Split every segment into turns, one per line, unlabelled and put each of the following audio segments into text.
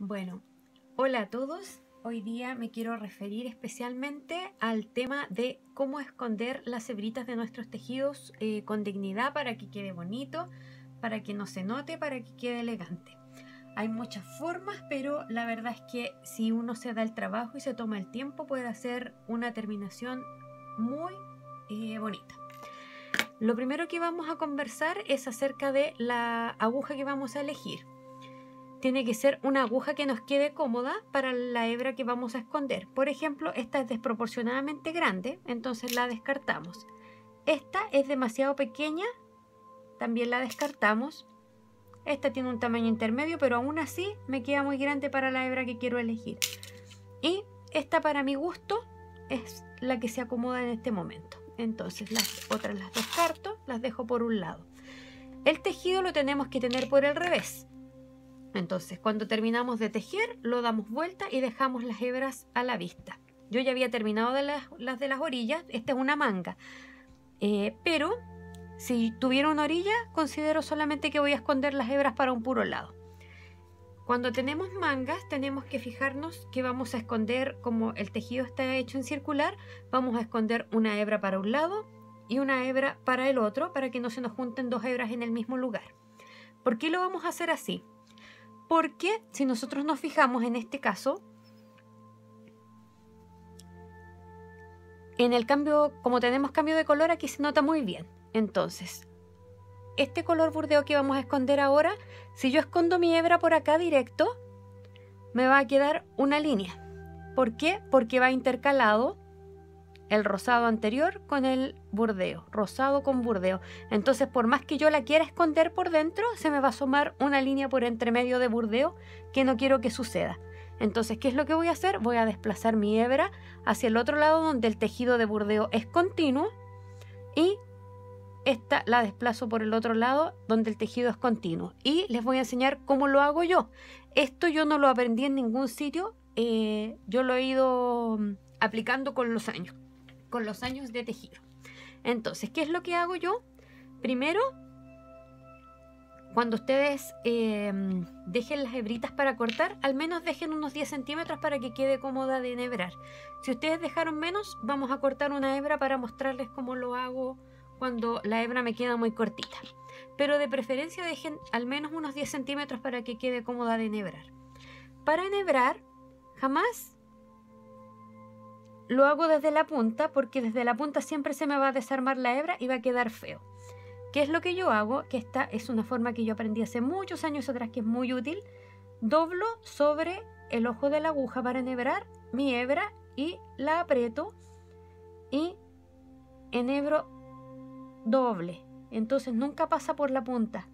Bueno, hola a todos. Hoy día me quiero referir especialmente al tema de cómo esconder las hebritas de nuestros tejidos con dignidad para que quede bonito, para que no se note, para que quede elegante. Hay muchas formas, pero la verdad es que si uno se da el trabajo y se toma el tiempo, puede hacer una terminación muy bonita. Lo primero que vamos a conversar es acerca de la aguja que vamos a elegir. Tiene que ser una aguja que nos quede cómoda para la hebra que vamos a esconder. Por ejemplo, esta es desproporcionadamente grande, entonces la descartamos. Esta es demasiado pequeña, también la descartamos. Esta tiene un tamaño intermedio, pero aún así me queda muy grande para la hebra que quiero elegir. Y esta, para mi gusto, es la que se acomoda en este momento. Entonces las otras las descarto, las dejo por un lado. El tejido lo tenemos que tener por el revés. Entonces, cuando terminamos de tejer, lo damos vuelta y dejamos las hebras a la vista. Yo ya había terminado las de las orillas. Esta es una manga. Pero si tuviera una orilla, considero solamente que voy a esconder las hebras para un puro lado. Cuando tenemos mangas, tenemos que fijarnos que vamos a esconder, como el tejido está hecho en circular, vamos a esconder una hebra para un lado y una hebra para el otro, para que no se nos junten dos hebras en el mismo lugar. ¿Por qué lo vamos a hacer así? Porque si nosotros nos fijamos en este caso, en el cambio, como tenemos cambio de color, aquí se nota muy bien. Entonces, este color burdeo que vamos a esconder ahora, si yo escondo mi hebra por acá directo, me va a quedar una línea. ¿Por qué? Porque va intercalado el rosado anterior con el burdeo, rosado con burdeo. Entonces, por más que yo la quiera esconder por dentro, se me va a asomar una línea por entre medio de burdeo que no quiero que suceda. Entonces, ¿qué es lo que voy a hacer? Voy a desplazar mi hebra hacia el otro lado donde el tejido de burdeo es continuo y esta la desplazo por el otro lado donde el tejido es continuo. Y les voy a enseñar cómo lo hago yo. Esto yo no lo aprendí en ningún sitio, yo lo he ido aplicando con los años de tejido. Entonces, ¿qué es lo que hago yo? Primero, cuando ustedes dejen las hebritas para cortar, al menos dejen unos 10 centímetros para que quede cómoda de enhebrar. Si ustedes dejaron menos, vamos a cortar una hebra para mostrarles cómo lo hago cuando la hebra me queda muy cortita. Pero de preferencia dejen al menos unos 10 centímetros para que quede cómoda de enhebrar. Para enhebrar, jamás lo hago desde la punta, porque desde la punta siempre se me va a desarmar la hebra y va a quedar feo. ¿Qué es lo que yo hago? Que esta es una forma que yo aprendí hace muchos años atrás, que es muy útil. Doblo sobre el ojo de la aguja para enhebrar mi hebra y la aprieto y enhebro doble. Entonces nunca pasa por la punta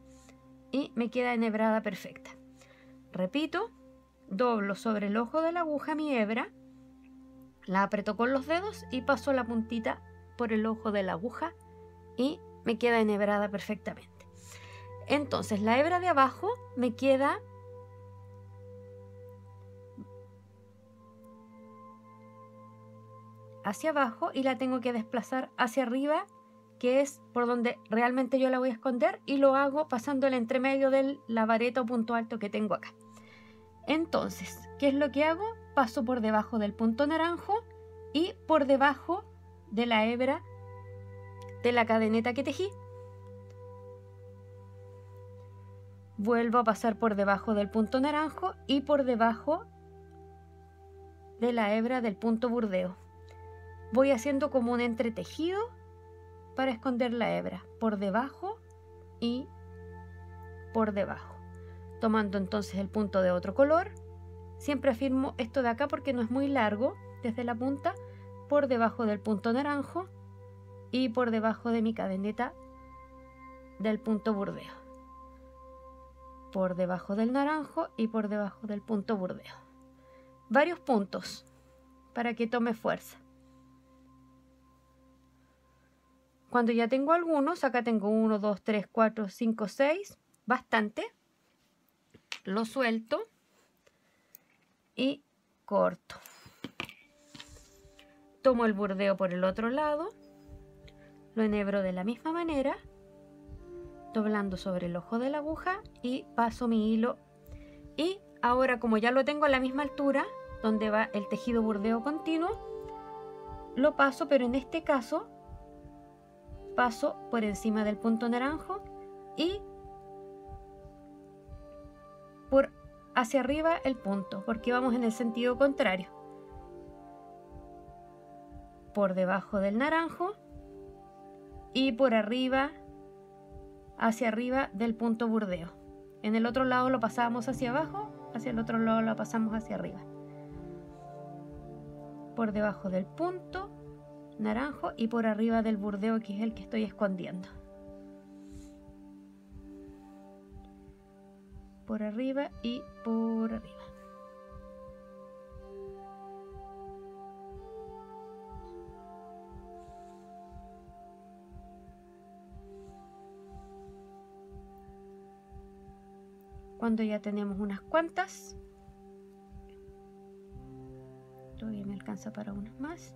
y me queda enhebrada perfecta. Repito, doblo sobre el ojo de la aguja mi hebra, la aprieto con los dedos y paso la puntita por el ojo de la aguja y me queda enhebrada perfectamente. Entonces la hebra de abajo me queda hacia abajo y la tengo que desplazar hacia arriba, que es por donde realmente yo la voy a esconder, y lo hago pasando el entremedio del vareta o punto alto que tengo acá. Entonces, ¿qué es lo que hago? Paso por debajo del punto naranjo y por debajo de la hebra de la cadeneta que tejí. Vuelvo a pasar por debajo del punto naranjo y por debajo de la hebra del punto burdeo. Voy haciendo como un entretejido para esconder la hebra, por debajo y por debajo. Tomando entonces el punto de otro color, siempre afirmo esto de acá porque no es muy largo, desde la punta, por debajo del punto naranjo y por debajo de mi cadeneta del punto burdeo. Por debajo del naranjo y por debajo del punto burdeo. Varios puntos para que tome fuerza. Cuando ya tengo algunos, acá tengo 1, 2, 3, 4, 5, 6, bastante. Lo suelto y corto. Tomo el burdeo por el otro lado, lo enhebro de la misma manera, doblando sobre el ojo de la aguja y paso mi hilo y ahora, como ya lo tengo a la misma altura donde va el tejido burdeo continuo, lo paso, pero en este caso paso por encima del punto naranjo y por hacia arriba el punto, porque vamos en el sentido contrario. Por debajo del naranjo y por arriba, hacia arriba del punto burdeo. En el otro lado lo pasábamos hacia abajo, hacia el otro lado lo pasamos hacia arriba. Por debajo del punto naranjo y por arriba del burdeo, que es el que estoy escondiendo. Por arriba y por arriba. Cuando ya tenemos unas cuantas, todavía me alcanza para unas más,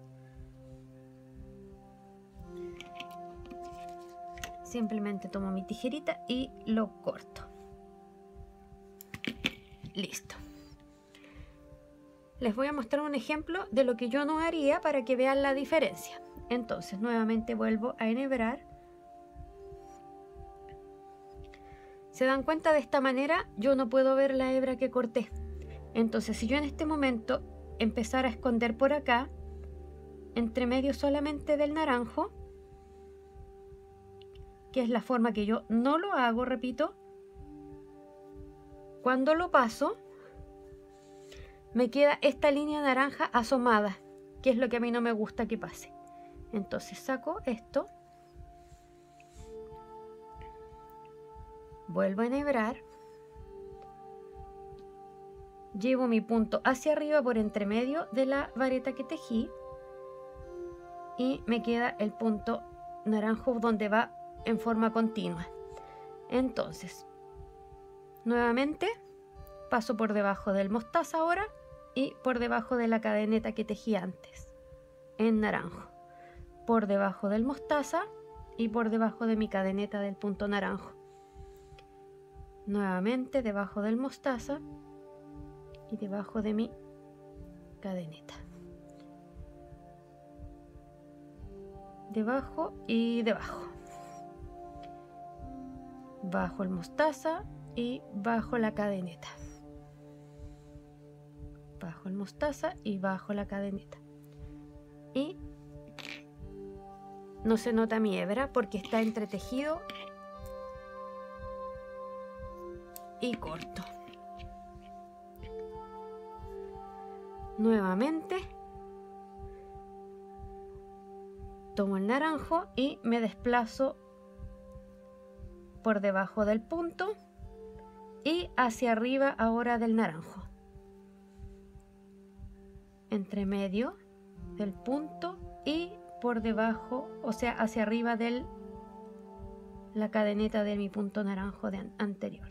simplemente tomo mi tijerita y lo corto. Listo. Les voy a mostrar un ejemplo de lo que yo no haría para que vean la diferencia. Entonces, nuevamente vuelvo a enhebrar. ¿Se dan cuenta? De esta manera yo no puedo ver la hebra que corté. Entonces, si yo en este momento empezara a esconder por acá, entre medio solamente del naranjo, que es la forma que yo no lo hago, repito, cuando lo paso, me queda esta línea naranja asomada, que es lo que a mí no me gusta que pase. Entonces saco esto, vuelvo a enhebrar, llevo mi punto hacia arriba por entre medio de la vareta que tejí y me queda el punto naranjo donde va en forma continua. Entonces, nuevamente paso por debajo del mostaza ahora y por debajo de la cadeneta que tejí antes en naranjo, por debajo del mostaza y por debajo de mi cadeneta del punto naranjo. Nuevamente debajo del mostaza y debajo de mi cadeneta. Debajo y debajo. Bajo el mostaza y bajo la cadeneta. Bajo el mostaza y bajo la cadeneta. Y no se nota mi hebra porque está entretejido y corto. Nuevamente tomo el naranjo y me desplazo por debajo del punto y hacia arriba ahora del naranjo, entre medio del punto y por debajo, o sea, hacia arriba de la cadeneta de mi punto naranjo anterior,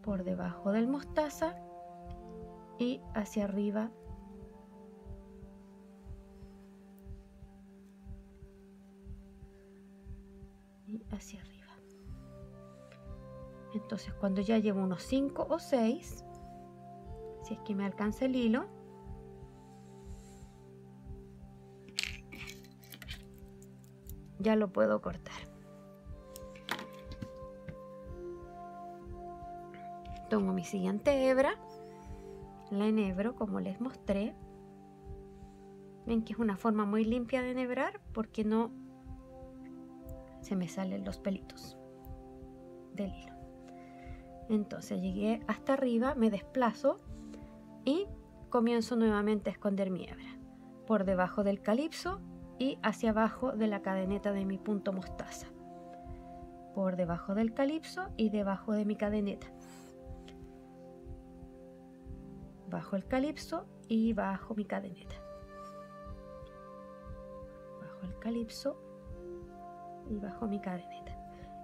por debajo del mostaza y hacia arriba y hacia arriba. Entonces, cuando ya llevo unos 5 o 6, si es que me alcanza el hilo, ya lo puedo cortar. Tomo mi siguiente hebra, la enhebro como les mostré. Ven que es una forma muy limpia de enhebrar porque no se me salen los pelitos del hilo. Entonces llegué hasta arriba, me desplazo y comienzo nuevamente a esconder mi hebra por debajo del calipso y hacia abajo de la cadeneta de mi punto mostaza, por debajo del calipso y debajo de mi cadeneta, bajo el calipso y bajo mi cadeneta, bajo el calipso y bajo mi cadeneta.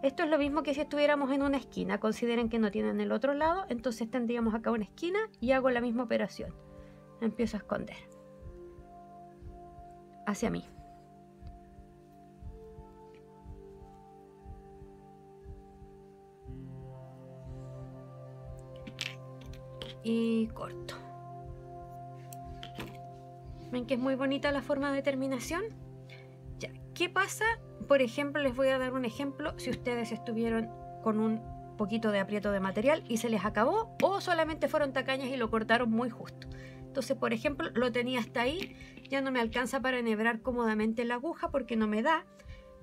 Esto es lo mismo que si estuviéramos en una esquina. Consideren que no tienen el otro lado, entonces tendríamos acá una esquina y hago la misma operación. Empiezo a esconder hacia mí. y corto. ¿Ven que es muy bonita la forma de terminación? Ya, ¿qué pasa? Por ejemplo, les voy a dar un ejemplo si ustedes estuvieron con un poquito de aprieto de material y se les acabó, o solamente fueron tacañas y lo cortaron muy justo. Entonces, por ejemplo, lo tenía hasta ahí, ya no me alcanza para enhebrar cómodamente la aguja porque no me da.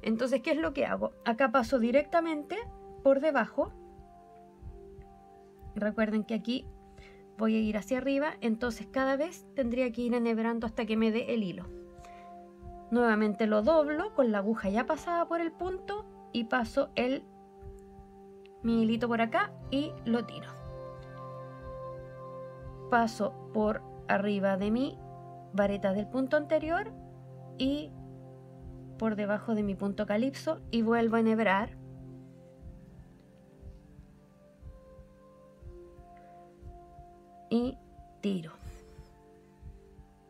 Entonces, ¿qué es lo que hago? Acá paso directamente por debajo. Recuerden que aquí voy a ir hacia arriba, entonces cada vez tendría que ir enhebrando hasta que me dé el hilo. Nuevamente lo doblo con la aguja ya pasada por el punto y paso mi hilito por acá y lo tiro. Paso por arriba de mi vareta del punto anterior y por debajo de mi punto calipso y vuelvo a enhebrar. Y tiro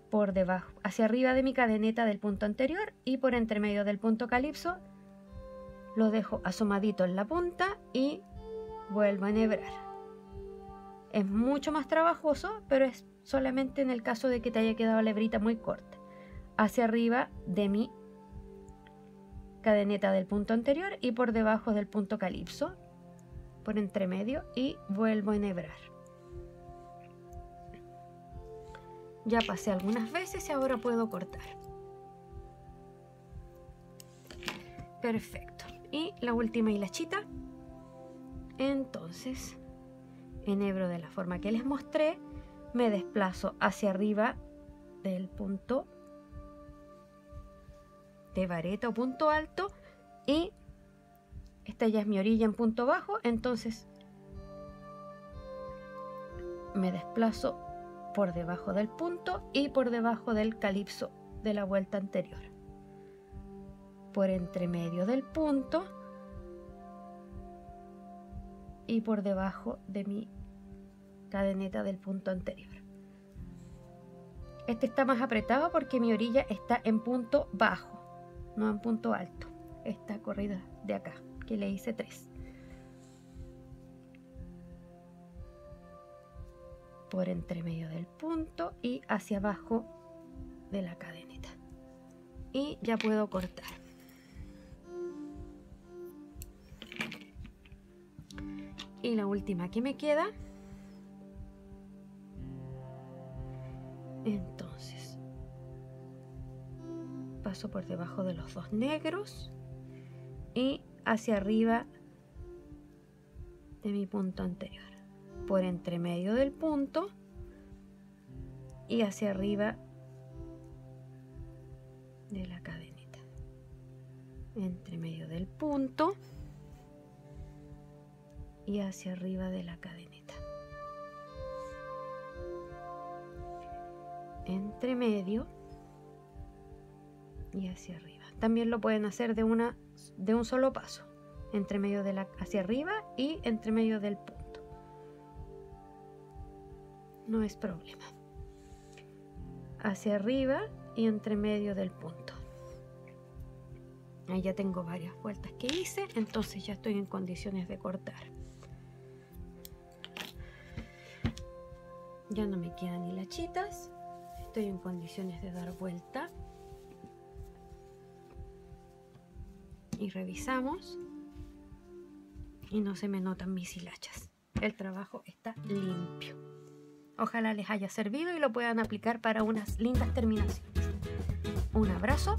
por debajo, hacia arriba de mi cadeneta del punto anterior y por entre medio del punto calipso lo dejo asomadito en la punta y vuelvo a enhebrar. Es mucho más trabajoso, pero es solamente en el caso de que te haya quedado la hebrita muy corta. Hacia arriba de mi cadeneta del punto anterior y por debajo del punto calipso, por entre medio, y vuelvo a enhebrar. Ya pasé algunas veces y ahora puedo cortar. Perfecto. Y la última hilachita. Entonces, enhebro de la forma que les mostré. Me desplazo hacia arriba del punto de vareta o punto alto. Y esta ya es mi orilla en punto bajo. Entonces, me desplazo por debajo del punto y por debajo del calipso de la vuelta anterior, por entre medio del punto y por debajo de mi cadeneta del punto anterior. Este está más apretado porque mi orilla está en punto bajo, no en punto alto. Esta corrida de acá, que le hice 3. Por entre medio del punto y hacia abajo de la cadeneta. Y ya puedo cortar. Y la última que me queda. Entonces, paso por debajo de los 2 negros y hacia arriba de mi punto anterior. Por entre medio del punto y hacia arriba de la cadeneta, entre medio del punto y hacia arriba de la cadeneta, entre medio y hacia arriba. También lo pueden hacer de un solo paso, entre medio de hacia arriba y entre medio del punto. No es problema. Hacia arriba y entre medio del punto. Ahí ya tengo varias vueltas que hice, entonces ya estoy en condiciones de cortar. Ya no me quedan hilachitas. Estoy en condiciones de dar vuelta. Y revisamos. Y no se me notan mis hilachas. El trabajo está limpio. Ojalá les haya servido y lo puedan aplicar para unas lindas terminaciones. Un abrazo.